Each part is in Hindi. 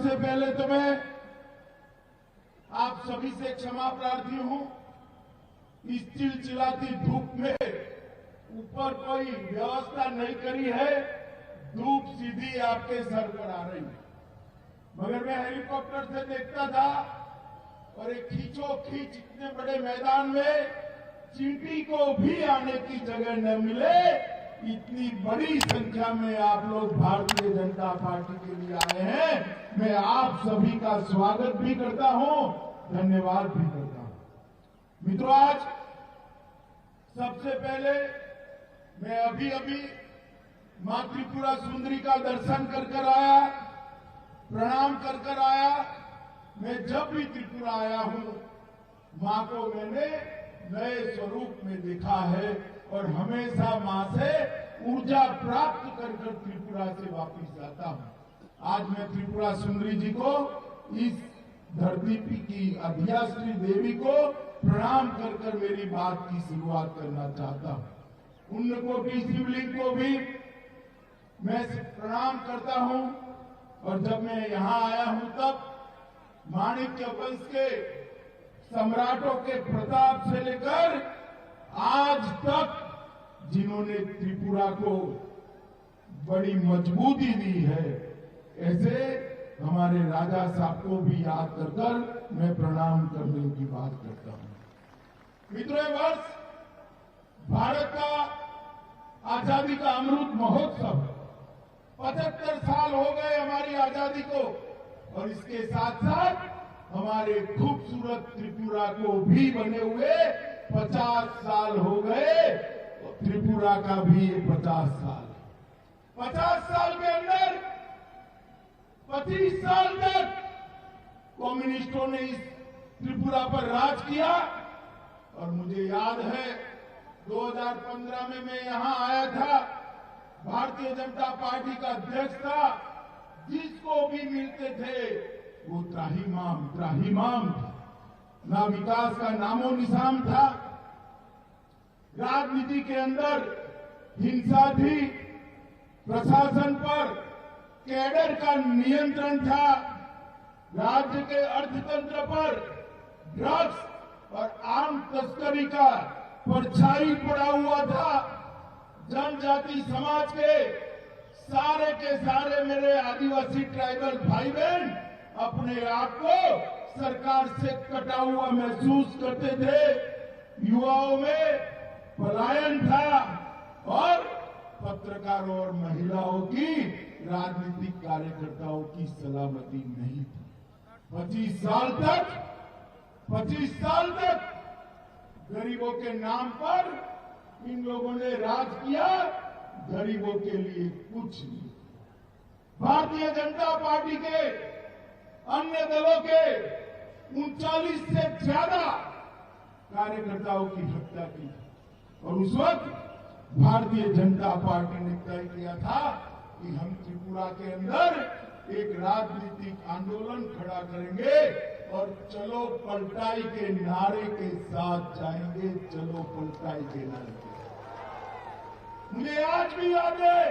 सबसे पहले तो मैं आप सभी से क्षमा प्रार्थी हूं। इस चिलचिलाती धूप में ऊपर कोई व्यवस्था नहीं करी है, धूप सीधी आपके सर पर आ रही है। मगर मैं हेलीकॉप्टर से देखता था और एक खींचो खींच इतने बड़े मैदान में चींटी को भी आने की जगह न मिले, इतनी बड़ी संख्या में आप लोग भारतीय जनता पार्टी के लिए आए हैं। मैं आप सभी का स्वागत भी करता हूं, धन्यवाद भी करता हूं। मित्रों, आज सबसे पहले मैं अभी मां त्रिपुरा सुंदरी का दर्शन कर आया, प्रणाम कर आया। मैं जब भी त्रिपुरा आया हूं, मां को मैंने नए स्वरूप में देखा है और हमेशा मां से ऊर्जा प्राप्त कर त्रिपुरा से वापस आता हूं। आज मैं त्रिपुरा सुंदरी जी को, इस धरती की अधिष्ठात्री देवी को प्रणाम कर मेरी बात की शुरुआत करना चाहता हूं। उन्नकोटि शिवलिंग को भी मैं प्रणाम करता हूं और जब मैं यहां आया हूं तब माणिक्य वंश के सम्राटों के प्रताप से लेकर आज तक जिन्होंने त्रिपुरा को बड़ी मजबूती दी है, ऐसे हमारे राजा साहब को भी याद कर मैं प्रणाम करने की बात करता हूं। मित्रों, वर्ष भारत का आजादी का अमृत महोत्सव 75 साल हो गए हमारी आजादी को, और इसके साथ साथ हमारे खूबसूरत त्रिपुरा को भी बने हुए 50 साल हो गए। तो त्रिपुरा का भी ये 50 साल, 50 साल के अंदर 25 साल तक कम्युनिस्टों ने इस त्रिपुरा पर राज किया। और मुझे याद है 2015 में मैं यहां आया था, भारतीय जनता पार्टी का अध्यक्ष था, जिसको भी मिलते थे वो त्राहिमाम था, ना विकास का नामो निशान था। राजनीति के अंदर हिंसा थी, प्रशासन पर कैडर का नियंत्रण था, राज्य के अर्थतंत्र पर ड्रग्स और आम तस्करी का परछाई पड़ा हुआ था। जनजाति समाज के सारे मेरे आदिवासी ट्राइबल भाई बहन अपने आप को सरकार से कटा हुआ महसूस करते थे। युवाओं में पलायन था और पत्रकारों और महिलाओं की, राजनीतिक कार्यकर्ताओं की सलामती नहीं थी। 25 साल तक गरीबों के नाम पर इन लोगों ने राज किया, गरीबों के लिए कुछ नहीं। भारतीय जनता पार्टी के अन्य दलों के 39 से ज्यादा कार्यकर्ताओं की हत्या की, और उस वक्त भारतीय जनता पार्टी ने तय किया था कि हम त्रिपुरा के अंदर एक राजनीतिक आंदोलन खड़ा करेंगे और चलो पलटाई के नारे के साथ जाएंगे। चलो पलटाई के नारे के साथ। मुझे आज भी याद है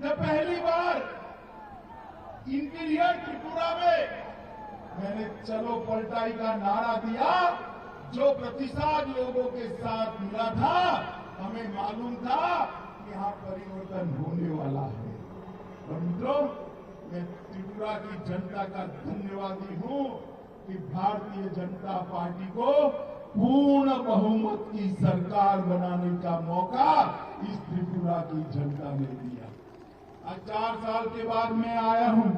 जब पहली बार इंटीरियर त्रिपुरा में मैंने चलो पलटाई का नारा दिया, जो प्रतिसाद लोगों के साथ मिला था, हमें मालूम था कि यहाँ परिवर्तन होने वाला है। और मित्रों, मैं त्रिपुरा की जनता का धन्यवादी हूं कि भारतीय जनता पार्टी को पूर्ण बहुमत की सरकार बनाने का मौका इस त्रिपुरा की जनता ने दिया। आज 4 साल के बाद मैं आया हूं।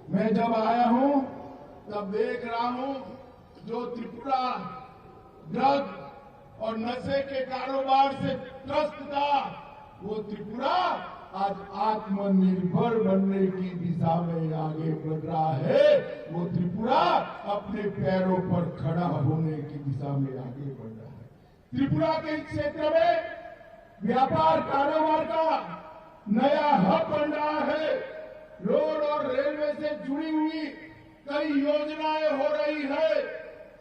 मैं जब आया हूं तब देख रहा हूं जो त्रिपुरा ड्रग और नशे के कारोबार से त्रस्त था, वो त्रिपुरा आज आत्मनिर्भर बनने की दिशा में आगे बढ़ रहा है। वो त्रिपुरा अपने पैरों पर खड़ा होने की दिशा में आगे बढ़ रहा है। त्रिपुरा के इस क्षेत्र में व्यापार कारोबार का नया हब बन रहा है। रोड और रेलवे से जुड़ी हुई कई योजनाएं हो रही है।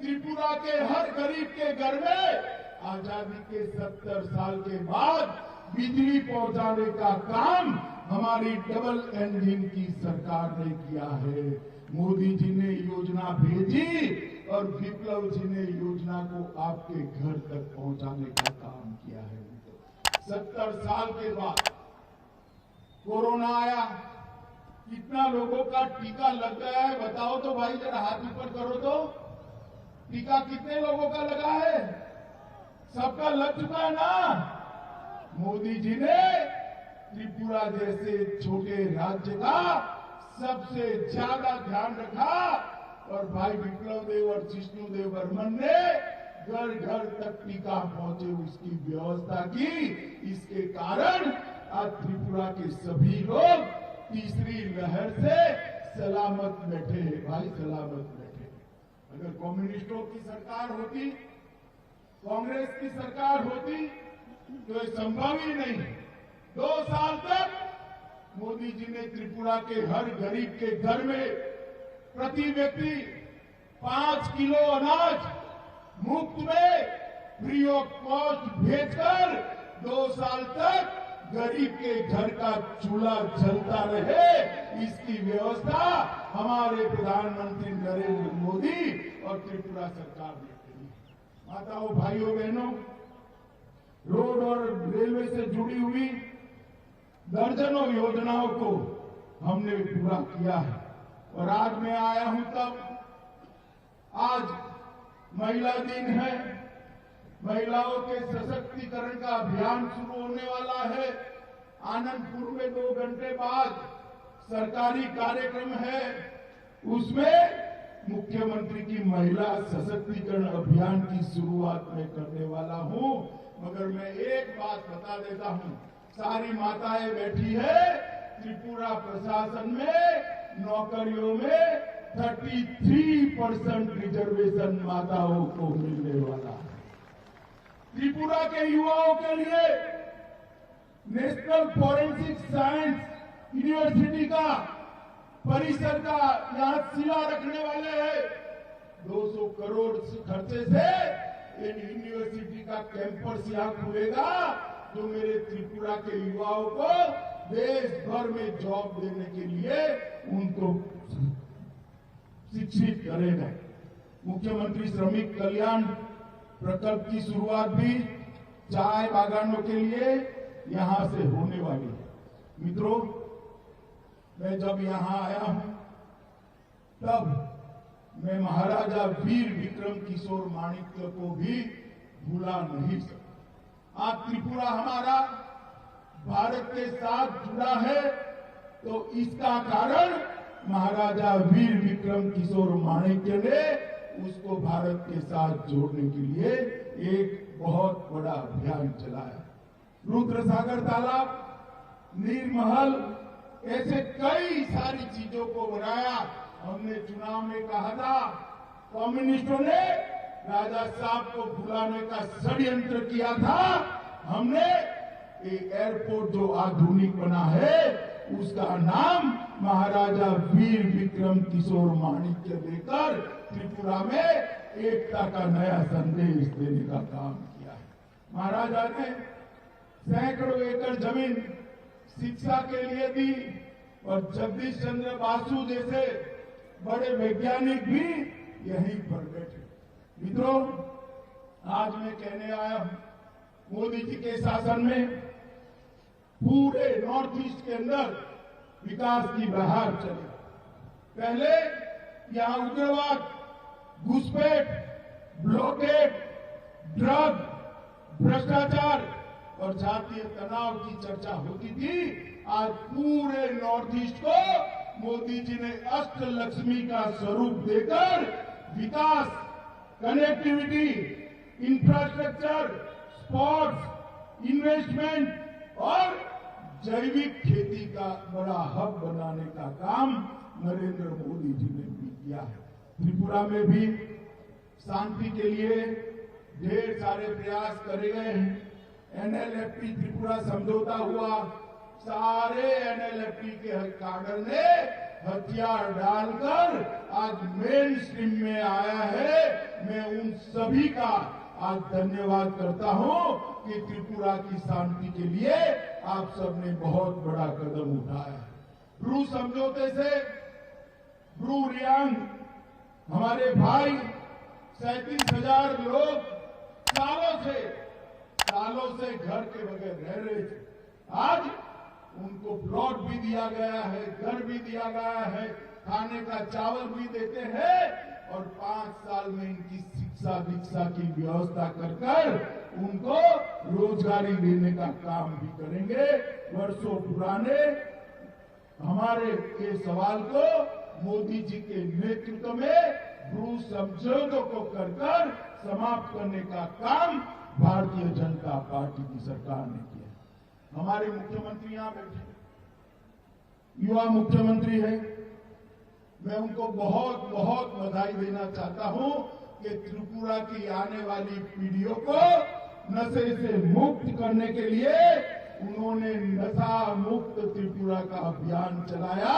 त्रिपुरा के हर गरीब के घर में आजादी के 70 साल के बाद बिजली पहुंचाने का काम हमारी डबल इंजन की सरकार ने किया है। मोदी जी ने योजना भेजी और विप्लव जी ने योजना को आपके घर तक पहुंचाने का काम किया है। 70 साल के बाद कोरोना आया, कितना लोगों का टीका लग गया है बताओ तो भाई, जरा हाथ ऊपर करो तो। टीका कितने लोगों का लगा है? सबका लग चुका है ना। मोदी जी ने त्रिपुरा जैसे छोटे राज्य का सबसे ज्यादा ध्यान रखा और भाई विप्लव देव और जिष्णुदेव बर्मन ने घर घर तक टीका पहुंचे उसकी व्यवस्था की। इसके कारण आज त्रिपुरा के सभी लोग तीसरी लहर से सलामत बैठे हैं भाई, सलामत बैठे। अगर कम्युनिस्टों की सरकार होती, कांग्रेस की सरकार होती तो ये संभव ही नहीं। 2 साल तक मोदी जी ने त्रिपुरा के हर गरीब के घर में प्रति व्यक्ति 5 किलो अनाज मुफ्त में फ्री ऑफ कॉस्ट भेजकर 2 साल तक गरीब के घर का चूल्हा जलता रहे, इसकी व्यवस्था हमारे प्रधानमंत्री नरेंद्र मोदी और त्रिपुरा सरकार ने की। माताओं, भाइयों, बहनों, रोड और रेलवे से जुड़ी हुई दर्जनों योजनाओं को हमने पूरा किया है। और आज मैं आया हूं तब, आज महिला दिन है, महिलाओं के सशक्तिकरण का अभियान शुरू होने वाला है। आनंदपुर में 2 घंटे बाद सरकारी कार्यक्रम है, उसमें मुख्यमंत्री की महिला सशक्तिकरण अभियान की शुरुआत में करने वाला हूं। मगर मैं एक बात बता देता हूं, सारी माताएं बैठी है, त्रिपुरा प्रशासन में नौकरियों में 33% रिजर्वेशन माताओं को मिलने वाला है। त्रिपुरा के युवाओं के लिए नेशनल फॉरेंसिक साइंस यूनिवर्सिटी का परिसर का यहां शिला रखने वाले हैं। 200 करोड़ खर्चे से यूनिवर्सिटी का कैंपस यहां खुलेगा, जो मेरे त्रिपुरा के युवाओं को देश भर में जॉब देने के लिए उनको शिक्षित करेगा। मुख्यमंत्री श्रमिक कल्याण प्रकल्प की शुरुआत भी चाय बागानों के लिए यहां से होने वाली है। मित्रों, मैं जब यहां आया हूं तब मैं महाराजा वीर विक्रम किशोर माणिक्य को भी भूला नहीं सकता। आज त्रिपुरा हमारा भारत के साथ जुड़ा है तो इसका कारण महाराजा वीर विक्रम किशोर माणिक्य ने उसको भारत के साथ जोड़ने के लिए एक बहुत बड़ा अभियान चलाया। रुद्रसागर तालाब, नीरमहल, ऐसे कई सारी चीजों को बनाया। हमने चुनाव में कहा था, कम्युनिस्टों ने राजा साहब को भुलाने का षड्यंत्र किया था। हमने एक एयरपोर्ट जो आधुनिक बना है उसका नाम महाराजा वीर विक्रम किशोर माणिक्य देकर त्रिपुरा में एकता का नया संदेश देने का काम किया है। महाराजा ने सैकड़ों एकड़ जमीन शिक्षा के लिए दी और जगदीश चंद्र बासु जैसे बड़े वैज्ञानिक भी यहीं पर बैठे। मित्रों, आज मैं कहने आया हूं, मोदी जी के शासन में पूरे नॉर्थ ईस्ट के अंदर विकास की बहार चली। पहले यहां उग्रवाद, घुसपैठ, ब्लॉकेड, ड्रग, भ्रष्टाचार और जातीय तनाव की चर्चा होती थी। आज पूरे नॉर्थ ईस्ट को मोदी जी ने अष्टलक्ष्मी का स्वरूप देकर विकास, कनेक्टिविटी, इंफ्रास्ट्रक्चर, स्पोर्ट्स, इन्वेस्टमेंट और जैविक खेती का बड़ा हब बनाने का काम नरेंद्र मोदी जी ने भी किया है। त्रिपुरा में भी शांति के लिए ढेर सारे प्रयास करे गए हैं। एनएलएफटी त्रिपुरा समझौता हुआ, सारे एनएलएफटी के काडर ने हथियार डालकर आज मेन स्ट्रीम में आया है। मैं उन सभी का आज धन्यवाद करता हूं कि त्रिपुरा की शांति के लिए आप सबने बहुत बड़ा कदम उठाया। ब्रू समझौते से ब्रू रियांग हमारे भाई 37,000 लोग सालों से घर के बगैर रह रहे थे। आज उनको प्लॉट भी दिया गया है, घर भी दिया गया है, खाने का चावल भी देते हैं और 5 साल में इनकी शिक्षा दीक्षा की व्यवस्था कर उनको रोजगारी देने का काम भी करेंगे। वर्षों पुराने हमारे के सवाल को मोदी जी के नेतृत्व में ब्रू समझौतों को कर समाप्त करने का काम भारतीय जनता पार्टी की सरकार ने किया। हमारे मुख्यमंत्री यहां बैठे, युवा मुख्यमंत्री है, मैं उनको बहुत बहुत बधाई देना चाहता हूं कि त्रिपुरा की आने वाली पीढ़ियों को नशे से मुक्त करने के लिए उन्होंने नशा मुक्त त्रिपुरा का अभियान चलाया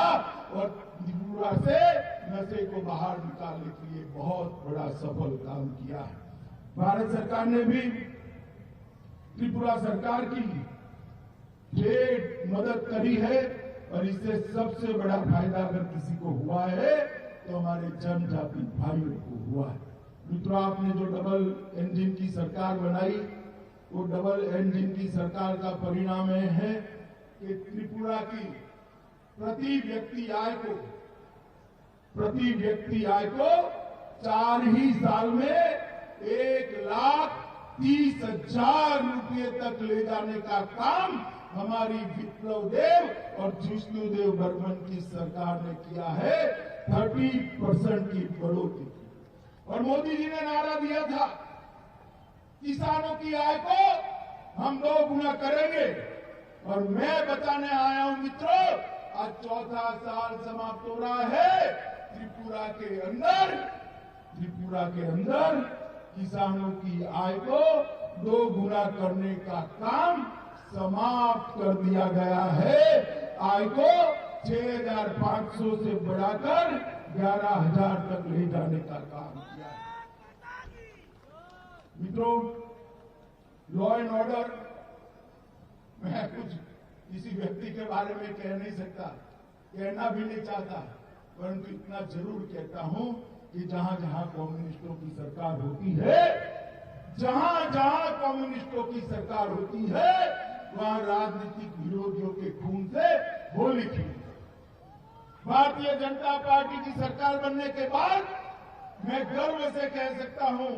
और त्रिपुरा से नशे को बाहर निकालने के लिए बहुत बड़ा सफल काम किया है। भारत सरकार ने भी त्रिपुरा सरकार की ढेर मदद करी है और इससे सबसे बड़ा फायदा अगर किसी को हुआ है तो हमारे जनजाति भाइयों को हुआ है। मित्रों, आपने जो डबल इंजन की सरकार बनाई, वो डबल इंजन की सरकार का परिणाम है कि त्रिपुरा की प्रति व्यक्ति आय को 4 ही साल में 1,30,000 रुपये तक ले जाने का काम हमारी विप्लव देव और जिष्णुदेव बर्मन की सरकार ने किया है। 30% की बढ़ोतरी की। और मोदी जी ने नारा दिया था, किसानों की आय को हम 2 गुना करेंगे। और मैं बताने आया हूं मित्रों, आज 4था साल समाप्त हो रहा है। त्रिपुरा के अंदर किसानों की आय को 2 गुना करने का काम समाप्त कर दिया गया है। आय को 6,500 से बढ़ाकर 11,000 तक ले जाने का काम किया है। मित्रों, लॉ एंड ऑर्डर, मैं कुछ किसी व्यक्ति के बारे में कह नहीं सकता, कहना भी नहीं चाहता, परंतु इतना जरूर कहता हूं कि जहां जहां कम्युनिस्टों की सरकार होती है, वहां राजनीतिक विरोधियों के खून से होली खिली। भारतीय जनता पार्टी की सरकार बनने के बाद मैं गर्व से कह सकता हूं,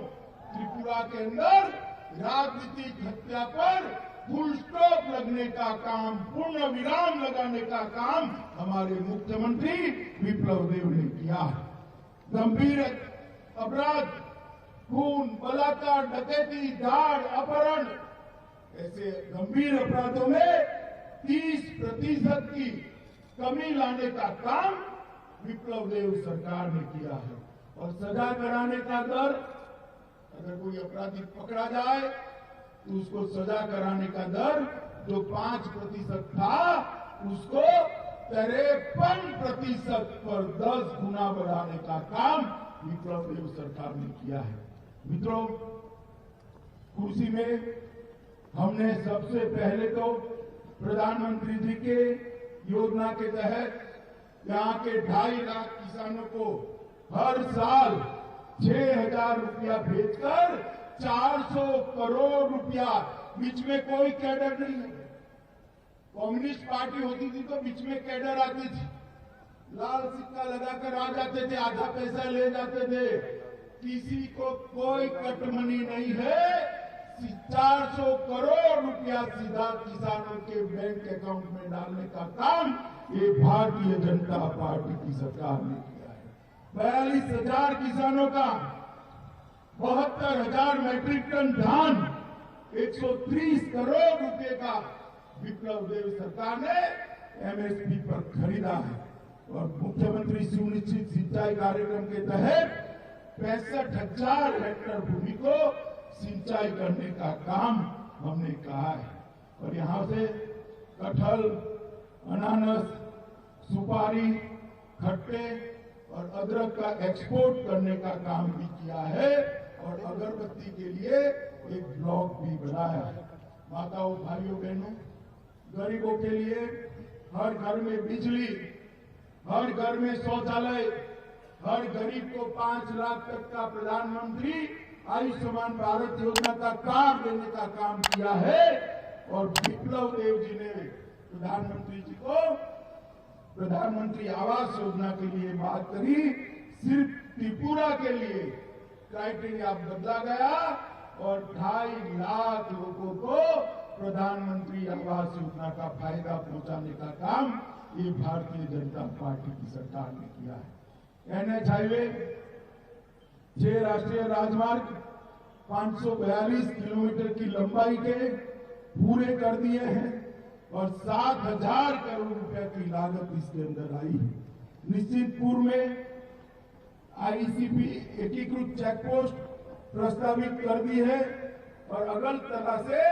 त्रिपुरा के अंदर राजनीतिक हत्या पर फुल स्टॉप लगने का काम, पूर्ण विराम लगाने का काम हमारे मुख्यमंत्री विप्लव देव ने किया है। गंभीर अपराध, खून, बलात्कार, डकैती, दाड़, अपहरण, ऐसे गंभीर अपराधों में 30% की कमी लाने का काम विप्लव देव सरकार ने किया है। और सजा कराने का दर, अगर कोई अपराधी पकड़ा जाए तो उसको सजा कराने का दर जो 5% था, उसको 53% पर 10 गुना बढ़ाने का काम विप्लव देव सरकार ने किया है। मित्रों, कुर्सी में हमने सबसे पहले तो प्रधानमंत्री जी के योजना के तहत यहाँ के 2.5 लाख किसानों को हर साल 6,000 रुपया भेजकर 400 करोड़ रुपया, बीच में कोई कैडर नहीं है। कम्युनिस्ट पार्टी होती थी तो बीच में कैडर आती थी, लाल सिक्का लगाकर आ जाते थे, आधा पैसा ले जाते थे। किसी को कोई कटमनी नहीं है। 400 करोड़ रुपया सीधा किसानों के बैंक अकाउंट में डालने का काम ये भारतीय जनता पार्टी की सरकार ने किया है। 42,000 किसानों का 72,000 मैट्रिक टन धान, 130 करोड़ रुपए का विप्लव देव सरकार ने एमएसपी पर खरीदा है। और मुख्यमंत्री सुनिश्चित सिंचाई कार्यक्रम के तहत 65,000 हेक्टेयर भूमि को सिंचाई करने का काम हमने कहा है। और यहां से कटहल, अनानास, सुपारी, खट्टे और अदरक का एक्सपोर्ट करने का काम भी किया है। और अगरबत्ती के लिए एक ब्लॉक भी बनाया है। माताओं, भाइयों, बहनों, गरीबों के लिए हर घर में बिजली, हर घर में शौचालय, हर गरीब को 5 लाख तक का प्रधानमंत्री आयुष्मान भारत योजना का कार्ड देने का काम किया है। और विप्लव देव जी ने प्रधानमंत्री जी को प्रधानमंत्री आवास योजना के लिए बात करी। सिर्फ त्रिपुरा के लिए क्राइटेरिया बदला गया और 2.5 लाख लोगों को प्रधानमंत्री आवास योजना का फायदा पहुंचाने का काम ये भारतीय जनता पार्टी की सरकार ने किया है। एनएच हाईवे 6 राष्ट्रीय राजमार्ग 542 किलोमीटर की लंबाई के पूरे कर दिए हैं और 7,000 करोड़ रुपए की लागत इसके अंदर आई है। निश्चितपुर में आईसीपी एकीकृत चेकपोस्ट प्रस्तावित कर दी है और अगरतला से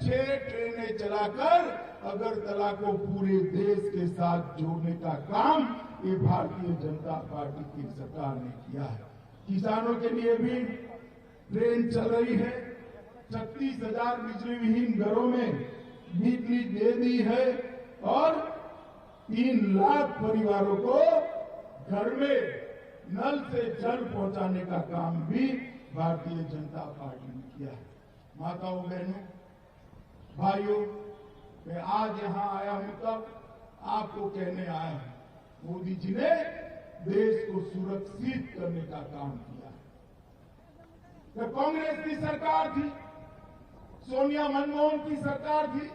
6 ट्रेनें चलाकर अगरतला को पूरे देश के साथ जोड़ने का काम ये भारतीय जनता पार्टी की सरकार ने किया है। किसानों के लिए भी ट्रेन चल रही है। 36,000 बिजली विहीन घरों में बिजली दे दी है और 3 लाख परिवारों को घर में नल से जल पहुंचाने का काम भी भारतीय जनता पार्टी ने किया है। माताओं बहनों भाइयों, मैं आज यहां आया हूं तब आपको कहने आया हूं, मोदी जी ने देश को सुरक्षित करने का काम किया। जब कांग्रेस की सरकार थी, सोनिया मनमोहन की सरकार थी,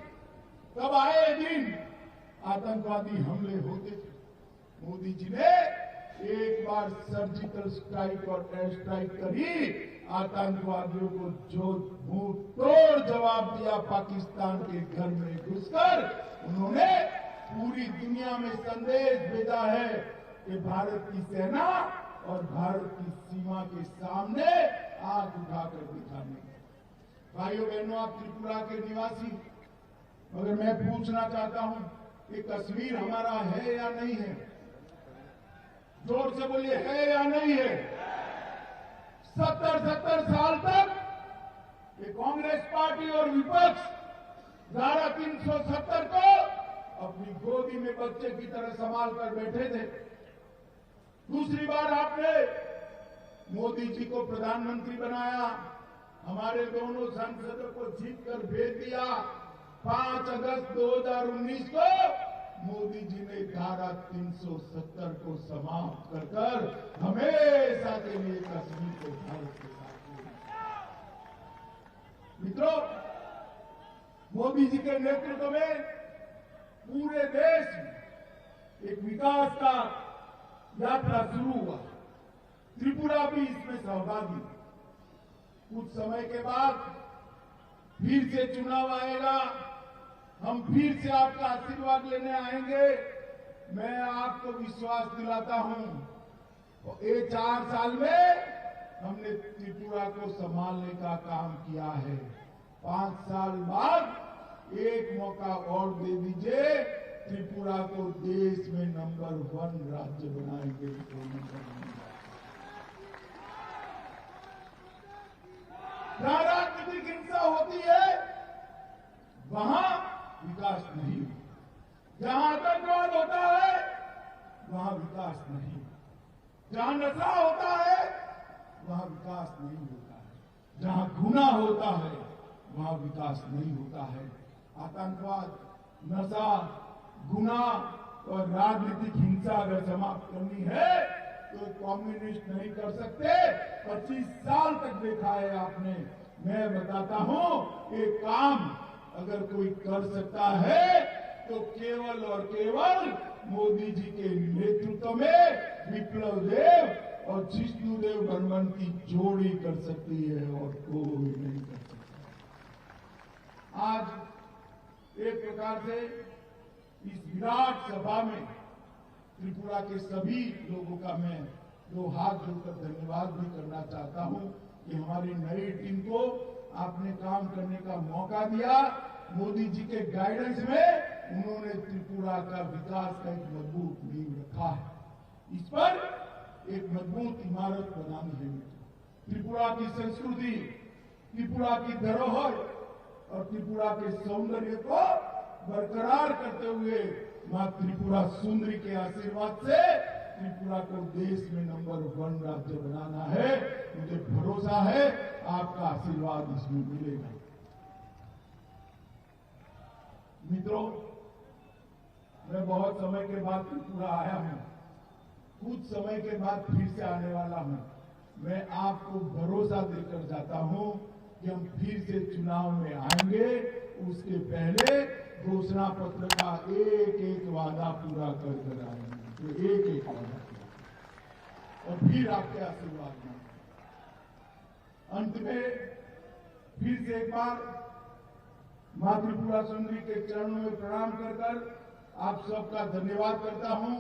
तब आए दिन आतंकवादी हमले होते थे। मोदी जी ने एक बार सर्जिकल स्ट्राइक और एयर स्ट्राइक करी, आतंकवादियों को जो मुंह तोड़ जवाब दिया। पाकिस्तान के घर में घुसकर उन्होंने पूरी दुनिया में संदेश भेजा है कि भारत की सेना और भारत की सीमा के सामने आंख उठाकर दिखाने। भाइयों बहनों, आप त्रिपुरा के निवासी, मगर मैं पूछना चाहता हूं कि कश्मीर हमारा है या नहीं है? जोर से बोलिए, है या नहीं है? 70 साल तक ये कांग्रेस पार्टी और विपक्ष धारा 370 को अपनी गोदी में बच्चे की तरह संभाल कर बैठे थे। दूसरी बार आपने मोदी जी को प्रधानमंत्री बनाया, हमारे दोनों सांसदों को जीत कर भेज दिया। 5 अगस्त 2019 को मोदी जी ने धारा 370 को समाप्त कर हमेशा के लिए कश्मीर को भारत के साथ जोड़ा। मित्रों, मोदी जी के नेतृत्व में पूरे देश में एक विकास का यात्रा शुरू हुआ। त्रिपुरा भी इसमें सहभागी। कुछ समय के बाद फिर से चुनाव आएगा, हम फिर से आपका आशीर्वाद लेने आएंगे। मैं आपको विश्वास दिलाता हूं, ये 4 साल में हमने त्रिपुरा को संभालने का काम किया है। 5 साल बाद एक मौका और दे दीजिए, त्रिपुरा को देश में नंबर 1 राज्य बनाएंगे। जहां राजनीतिक हिंसा होती है वहां विकास नहीं, जहां आतंकवाद होता है वहां विकास नहीं, जहां नशा होता है वहां विकास नहीं होता है, जहां गुनाह होता है वहां विकास नहीं होता है। आतंकवाद, नशा, गुनाह और राजनीतिक हिंसा अगर समाप्त करनी है तो कम्युनिस्ट नहीं कर सकते। 25 साल तक देखा है आपने। मैं बताता हूं, ये काम अगर कोई कर सकता है तो केवल और केवल मोदी जी के नेतृत्व में विप्लव देव और जिष्णुदेव बर्मन की जोड़ी कर सकती है और कोई नहीं कर सकता। आज एक प्रकार से इस विराट सभा में त्रिपुरा के सभी लोगों का मैं 2 हाथ जोड़कर धन्यवाद भी करना चाहता हूं कि हमारी नई टीम को आपने काम करने का मौका दिया। मोदी जी के गाइडेंस में उन्होंने त्रिपुरा का विकास का एक मजबूत नींव रखा है। इस पर एक मजबूत इमारत बनानी है। त्रिपुरा की संस्कृति, त्रिपुरा की धरोहर और त्रिपुरा के सौंदर्य को बरकरार करते हुए मां त्रिपुरा सुंदरी के आशीर्वाद से त्रिपुरा को देश में नंबर 1 राज्य बनाना है। मुझे भरोसा है आपका आशीर्वाद इसमें मिलेगा। मित्रों, मैं बहुत समय के बाद त्रिपुरा आया हूं, कुछ समय के बाद फिर से आने वाला हूं। मैं आपको भरोसा देकर जाता हूं कि हम फिर से चुनाव में आएंगे। उसके पहले घोषणा पत्र का एक एक वादा पूरा कर आएंगे, तो एक एक वादा और फिर आपके आशीर्वाद में। अंत में फिर से एक बार मां त्रिपुरा सुंदरी के चरणों में प्रणाम कर आप सबका धन्यवाद करता हूं।